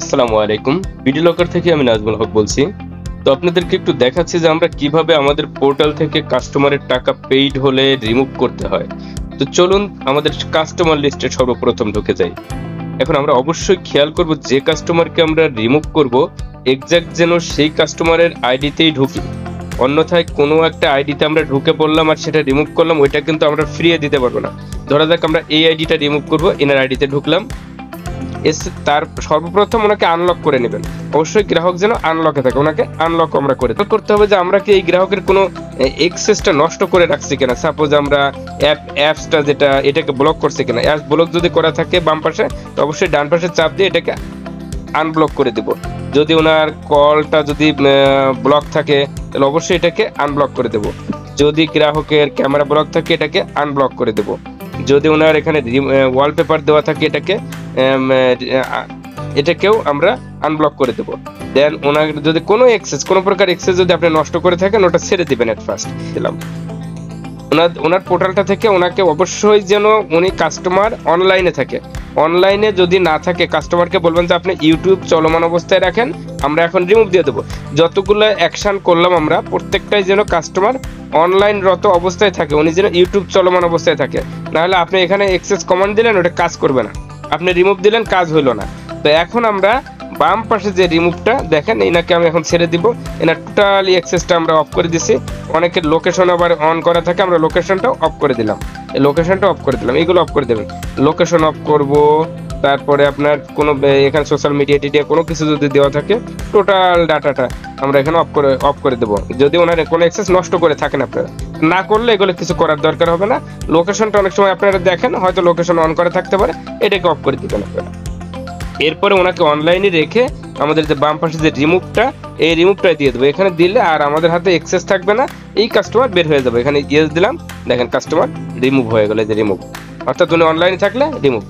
আসসালামু আলাইকুম। Video locker থেকে আমি নাজমুল হক বলছি। তো আপনাদেরকে একটু দেখাচ্ছি যে আমরা কিভাবে আমাদের পোর্টাল থেকে কাস্টমারের টাকা পেইড হলে রিমুভ করতে হয়। তো চলুন আমাদের কাস্টমার লিস্টে সর্বপ্রথম ঢুকে যাই। এখন আমরা অবশ্যই খেয়াল করব যে কাস্টমারকে আমরা রিমুভ করব এক্সাক্ট যেন সেই কাস্টমারের আইডিতেই ঢুকি। অন্যথায় কোনো একটা আইডিতে আমরা ঢুকে পড়লাম আর সেটা রিমুভ করলাম, ওইটা কিন্তু আমরা ফ্রিয়ে দিতে পারবো না। ধরা যাক আমরা এই আইডিটা রিমুভ করব, এনার আইডিতে ঢুকলাম, তার সর্বপ্রথম ওনাকে আনলক করে নেবেন। অবশ্যই গ্রাহক যেন আনলকে থাকে, ওনাকে আনলক আমরা করতে হবে যে আমরা কি এই গ্রাহকের কোনো এক্সেসটা নষ্ট করে রাখছি কিনা। সাপোজ আমরা অ্যাপসটা যেটা এটাকে ব্লক করছে কিনা, অ্যাপস ব্লক যদি করা থাকে বাম পাশে, তো অবশ্যই ডান পাশে চাপ দিয়ে এটাকে আনব্লক করে দেব। যদি ওনার কলটা যদি ব্লক থাকে তাহলে অবশ্যই এটাকে আনব্লক করে দেব। যদি গ্রাহকের ক্যামেরা ব্লক থাকে এটাকে আনব্লক করে দেব। যদি ওনার এখানে ওয়ালপেপার দেওয়া থাকে এটাকেও আমরা আনব্লক করে দেব। দেন ওনার যদি কোনো প্রকার এক্সেস যদি আপনি নষ্ট করে থাকেন ওটা ছেড়ে দিবেন। এট ফার্স্ট দিলাম ওনার পোর্টালটা থেকে ওনাকে অবশ্যই যেন উনি কাস্টমার অনলাইনে থাকে। অনলাইনে যদি না থাকে কাস্টমারকে বলবেন যে আপনি ইউটিউব চলমান অবস্থায় রাখেন, আমরা এখন রিমুভ দিয়ে দেবো। যতগুলো অ্যাকশন করলাম আমরা প্রত্যেকটাই যেন কাস্টমার অনলাইন রত অবস্থায় থাকে, উনি যেন ইউটিউব চলমান অবস্থায় থাকে। নাহলে আপনি এখানে এক্সেস কমান্ড দিলেন ওটা কাজ করবে না, আপনি রিমুভ দিলেন কাজ হইলো না। তো এখন আমরা বাম পাশে যে রিমুভটা দেখেন, এনাকে আমি এখন ছেড়ে দিব। এনার টোটালি অ্যাক্সেসটা আমরা অফ করে দিছি। অনেকের লোকেশন আবার অন করা থাকে, আমরা লোকেশনটাও অফ করে দিলাম। এই লোকেশনটা অফ করে দিলাম, এগুলো অফ করে দেবেন। লোকেশন অফ করব, তারপরে আপনার কোনো এখানে সোশ্যাল মিডিয়া টিডিয়া কোনো কিছু যদি দেওয়া থাকে টোটাল ডাটাটা আমরা এখানে অফ করে দেবো। যদি ওনার কোনো অ্যাক্সেস নষ্ট করে থাকেন আপনারা, না করলে এগুলো কিছু করার দরকার হবে না। লোকেশনটা অনেক সময় আপনারা দেখেন হয়তো লোকেশন অন করা থাকতে পারে, এটাকে অফ করে দিবেন আপনারা। এরপরে ওনাকে অনলাইনে রেখে আমাদের যে বাম পাশে যে রিমুভটা, এই রিমুভটা দিয়ে দেবো। এখানে দিলে আর আমাদের হাতে এক্সেস থাকবে না, এই কাস্টমার বের হয়ে যাবে। এখানে ইয়েস দিলাম, দেখেন কাস্টমার রিমুভ হয়ে গেল, যে রিমুভ, অর্থাৎ উনি অনলাইনে থাকলে রিমুভ।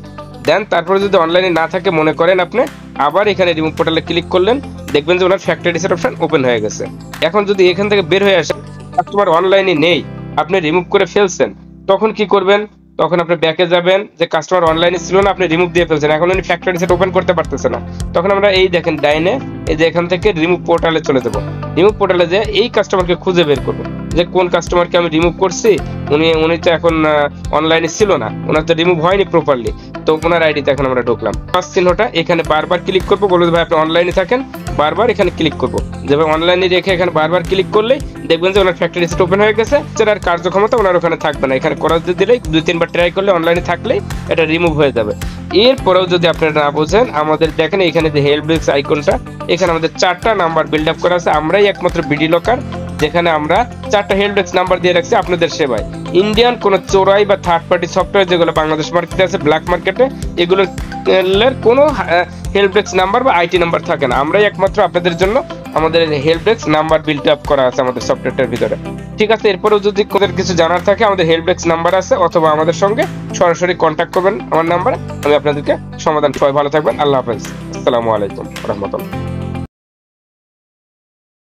দেন তারপরে যদি অনলাইনে না থাকে মনে করেন আপনি, আবার এখানে রিমুভ পোর্টালে ক্লিক করলেন, দেখবেন যে ওনার ফ্যাক্টরি রিসেট অপশন ওপেন হয়ে গেছে। এখন যদি এখান থেকে বের হয়ে আসেন, কাস্টমার অনলাইনে নেই, আপনি রিমুভ করে ফেলছেন, তখন কি করবেন? তখন আপনি ব্যাকে যাবেন, যে কাস্টমার অনলাইনে ছিল না, আপনি রিমুভ দিয়ে ফেলছেন, এখন উনি ফ্যাক্টরি রিসেট ওপেন করতে পারতেছে না। তখন আমরা এই দেখেন ডাইনে, এই যে এখান থেকে রিমুভ পোর্টালে চলে যাব। রিমুভ পোর্টালে যে এই কাস্টমারকে খুঁজে বের করব, যে কোন কাস্টমারকে আমি রিমুভ করছি। উনি তো এখন অনলাইনে ছিল না, ওনার তো রিমুভ হয়নি প্রপারলি, তো ওনার আইডিতে এখন আমরা ঢুকলাম। প্লাস চিহ্নটা এখানে বারবার ক্লিক করবো, বলবো ভাই আপনি অনলাইনে থাকেন, বারবার এখানে ক্লিক করবো। যেভাবে অনলাইনে রেখে এখানে বারবার ক্লিক করলেই দেখবেন যে ওনার ফ্যাক্টরি রিসেট ওপেন হয়ে গেছে, আর কার্যক্ষমতা ওনার ওখানে থাকবে না। এখানে ক্রস দিয়ে দিলেই 2-3 বার ট্রাই করলে অনলাইনে থাকলেই এটা রিমুভ হয়ে যাবে। এরপরেও যদি আপনারা না বোঝেন, আমাদের দেখেন এখানে যে হেল্প ডেস্ক আইকনটা, এখানে আমাদের 4টা নাম্বার বিল্ড আপ করা আছে। আমরাই একমাত্র বিডি লকার যেখানে আমরা 4টা হেল্প ডেস্ক নাম্বার দিয়ে রাখছি আপনাদের সেবায়। ইন্ডিয়ান কোনো চোরাই বা থার্ড পার্টি সফটওয়্যার যেগুলো বাংলাদেশ মার্কেটে আছে, ব্ল্যাক মার্কেটে, এগুলোর কোনো হেল্প ডেস্ক নাম্বার বা আইটি নাম্বার থাকে না। আমরাই একমাত্র আপনাদের জন্য আমাদের help desk number build up করা আছে আমাদের সফটওয়্যারটার ভিতরে। ঠিক আছে, এরপরেও যদি কোথাও কিছু জানার থাকে আমাদের হেল্প ডেস্ক নাম্বার আছে, অথবা আমাদের সঙ্গে সরাসরি কন্ট্যাক্ট করবেন আমার নাম্বারে, আমি আপনাদেরকে সমাধান। সবাই ভালো থাকবেন, আল্লাহ হাফেজ, আসসালামু আলাইকুম রহমতুল্লাহ।